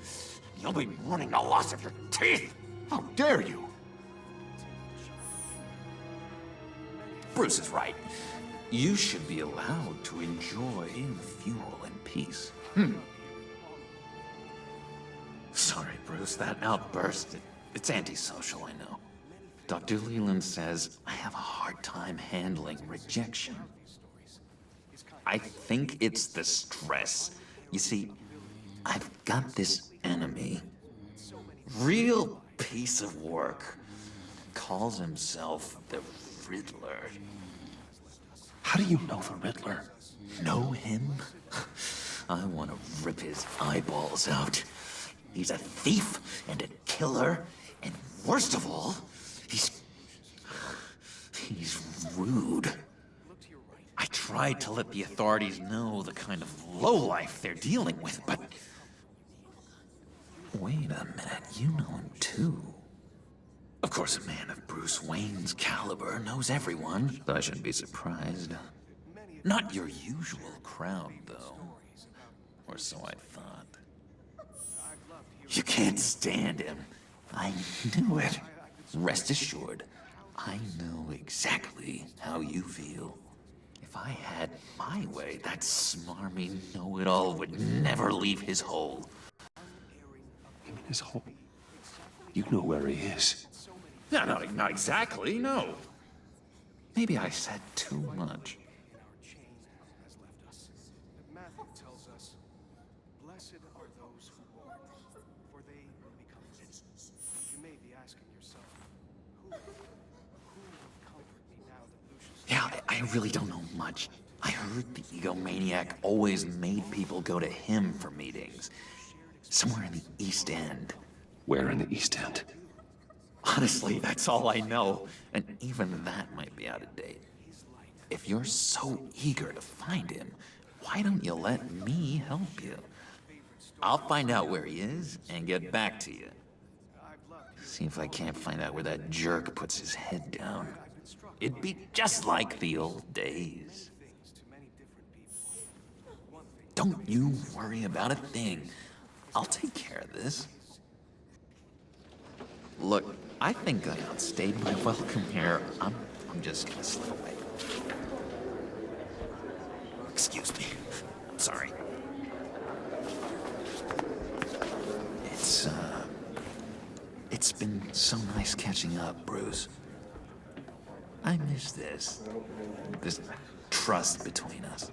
You'll be mourning the loss of your teeth. How dare you? Bruce is right. You should be allowed to enjoy the funeral in peace. Sorry, Bruce, that outburst, it's antisocial, I know. Dr. Leland says I have a hard time handling rejection. I think it's the stress. You see, I've got this enemy. Real piece of work. Calls himself the Riddler. How do you know the Riddler? Know him? I want to rip his eyeballs out. He's a thief and a killer, and worst of all, he's rude. I tried to let the authorities know the kind of lowlife they're dealing with, but... Wait a minute, you know him too. Of course, a man of Bruce Wayne's caliber knows everyone, so I shouldn't be surprised. Not your usual crowd, though. Or so I thought. You can't stand him. I knew it. Rest assured, I know exactly how you feel. If I had my way, that smarmy know-it-all would never leave his hole. His hole? You know where he is. No, not exactly, no. Maybe I said too much. Matthew tells us, blessed are those who mourn, for they will become princes. You may be asking yourself, who will comfort me now that Lucius... Yeah, I really don't know much. I heard the egomaniac always made people go to him for meetings. Somewhere in the East End. Where in the East End? Honestly, that's all I know, and even that might be out of date. If you're so eager to find him, why don't you let me help you? I'll find out where he is and get back to you. See if I can't find out where that jerk puts his head down. It'd be just like the old days. Don't you worry about a thing. I'll take care of this. Look, I think I outstayed my welcome here. I'm just gonna slip away. Excuse me. I'm sorry. It's been so nice catching up, Bruce. I miss this trust between us.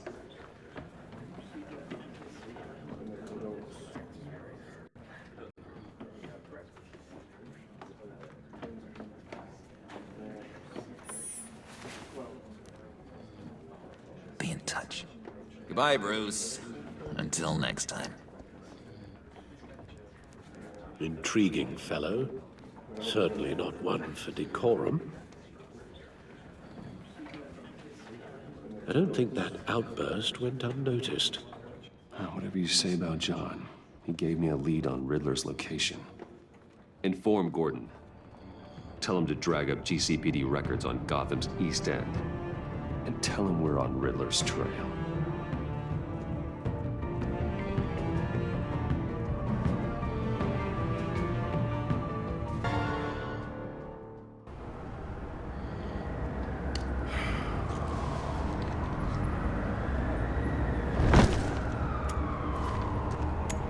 Be in touch. Goodbye, Bruce. Until next time. Intriguing fellow. Certainly not one for decorum. I don't think that outburst went unnoticed. Whatever you say about John, he gave me a lead on Riddler's location. Inform Gordon. Tell him to drag up GCPD records on Gotham's East End. And tell him we're on Riddler's trail.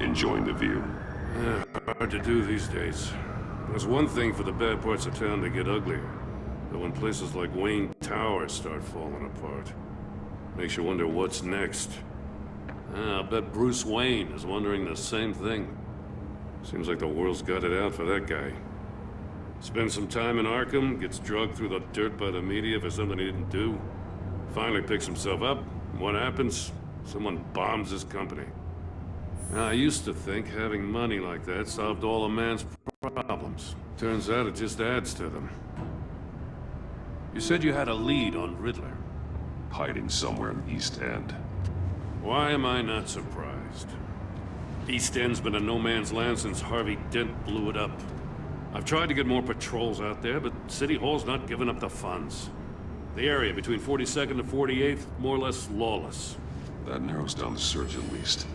Enjoying the view? Yeah, hard to do these days. There's one thing for the bad parts of town to get uglier. But when places like Wayne Tower start falling apart, makes you wonder what's next. I'll bet Bruce Wayne is wondering the same thing. Seems like the world's got it out for that guy. Spends some time in Arkham, gets dragged through the dirt by the media for something he didn't do. Finally picks himself up, and what happens? Someone bombs his company. Now, I used to think having money like that solved all a man's problems. Turns out it just adds to them. You said you had a lead on Riddler. Hiding somewhere in the East End. Why am I not surprised? East End's been a no-man's land since Harvey Dent blew it up. I've tried to get more patrols out there, but City Hall's not giving up the funds. The area between 42nd and 48th, more or less lawless. That narrows down the search at least.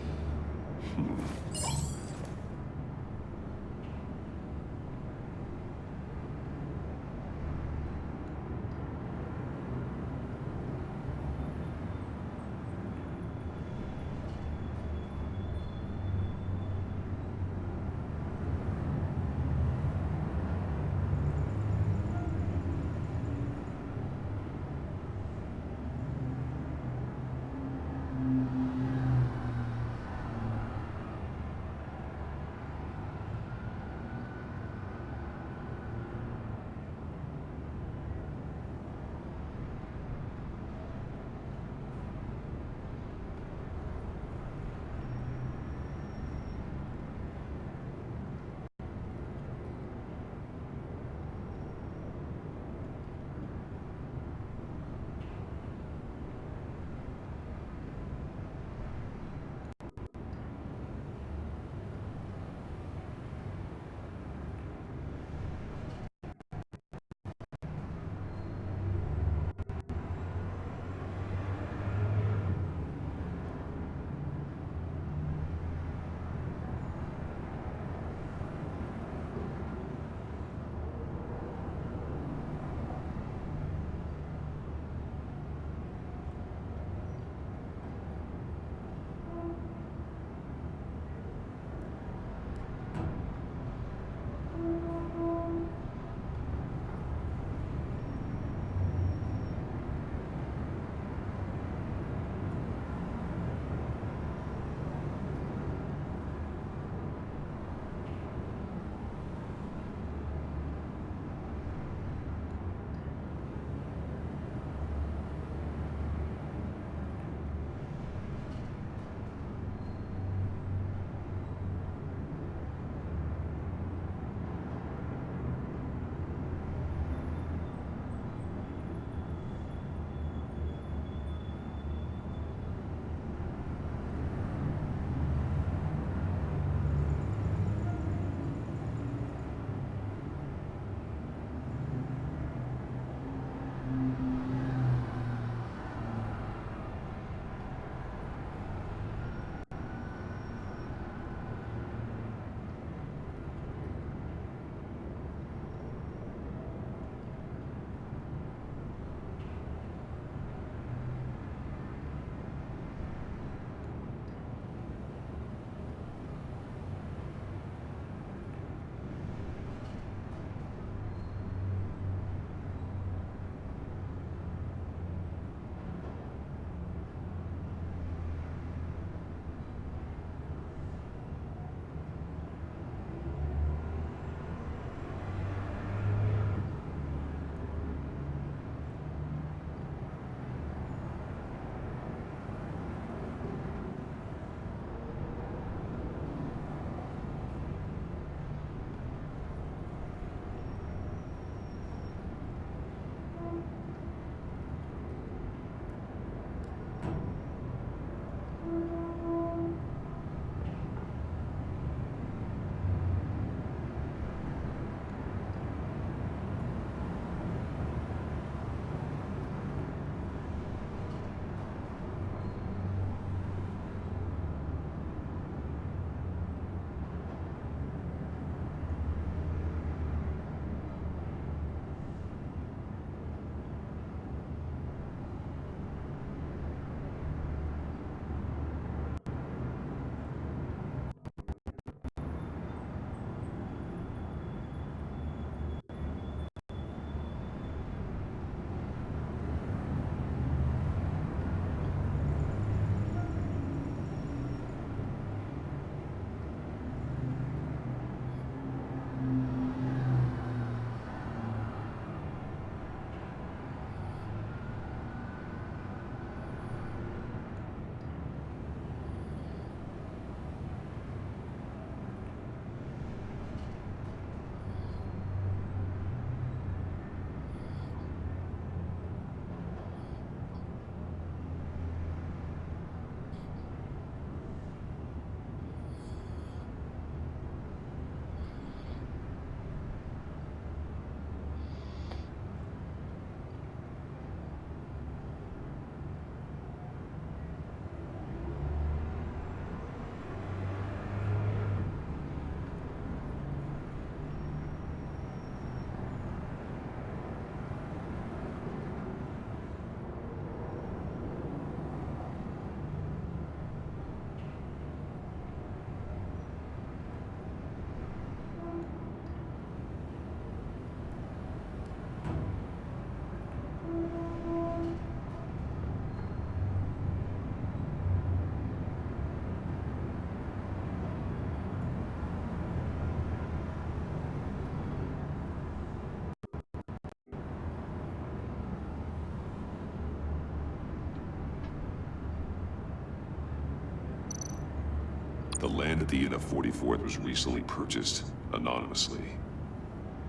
The land at the Inn of 44th was recently purchased, anonymously.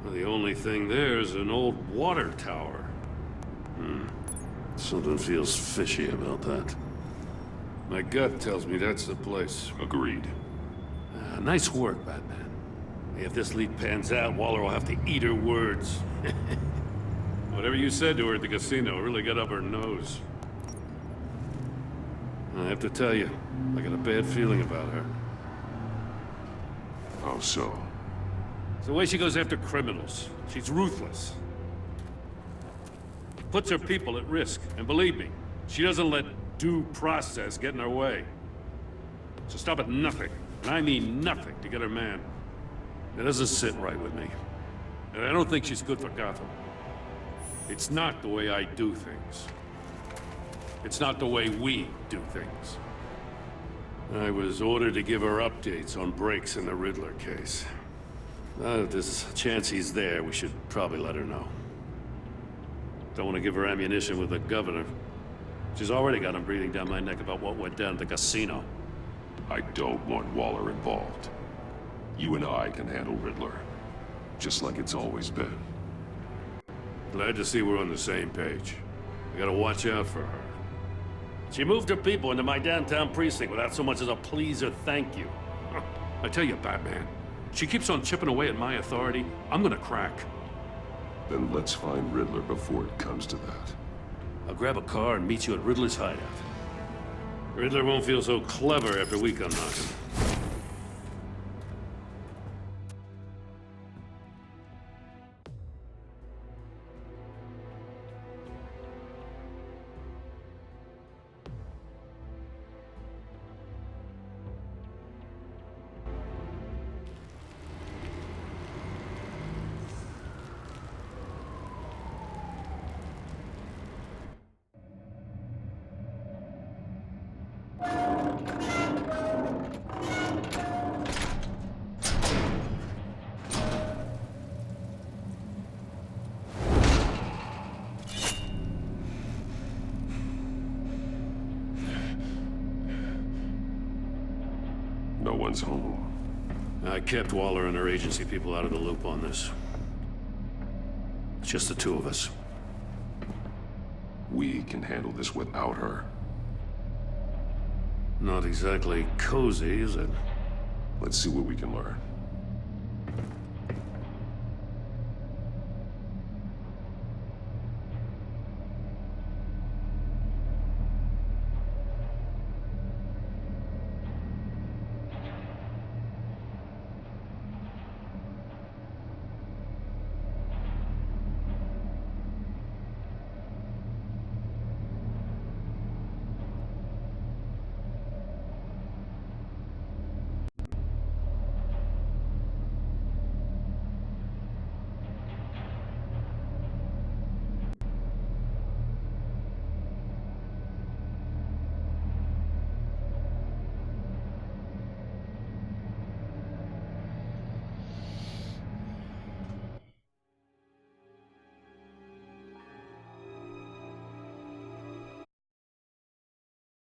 Well, the only thing there is an old water tower. Something feels fishy about that. My gut tells me that's the place. Agreed. Nice work, Batman. If this lead pans out, Waller will have to eat her words. Whatever you said to her at the casino really got up her nose. I have to tell you, I got a bad feeling about her. How so? It's the way she goes after criminals. She's ruthless. Puts her people at risk, and believe me, she doesn't let due process get in her way. So stop at nothing, and I mean nothing, to get her man. It doesn't sit right with me. And I don't think she's good for Gotham. It's not the way I do things. It's not the way we do things. I was ordered to give her updates on breaks in the Riddler case. If there's a chance he's there, we should probably let her know. Don't want to give her ammunition with the governor. She's already got him breathing down my neck about what went down at the casino. I don't want Waller involved. You and I can handle Riddler, just like it's always been. Glad to see we're on the same page. I gotta watch out for her. She moved her people into my downtown precinct without so much as a please or thank you. I tell you, Batman, she keeps on chipping away at my authority, I'm gonna crack. Then let's find Riddler before it comes to that. I'll grab a car and meet you at Riddler's hideout. Riddler won't feel so clever after we come knocking. No one's home. I kept Waller and her agency people out of the loop on this. It's just the two of us. We can handle this without her. Not exactly cozy, is it? Let's see what we can learn.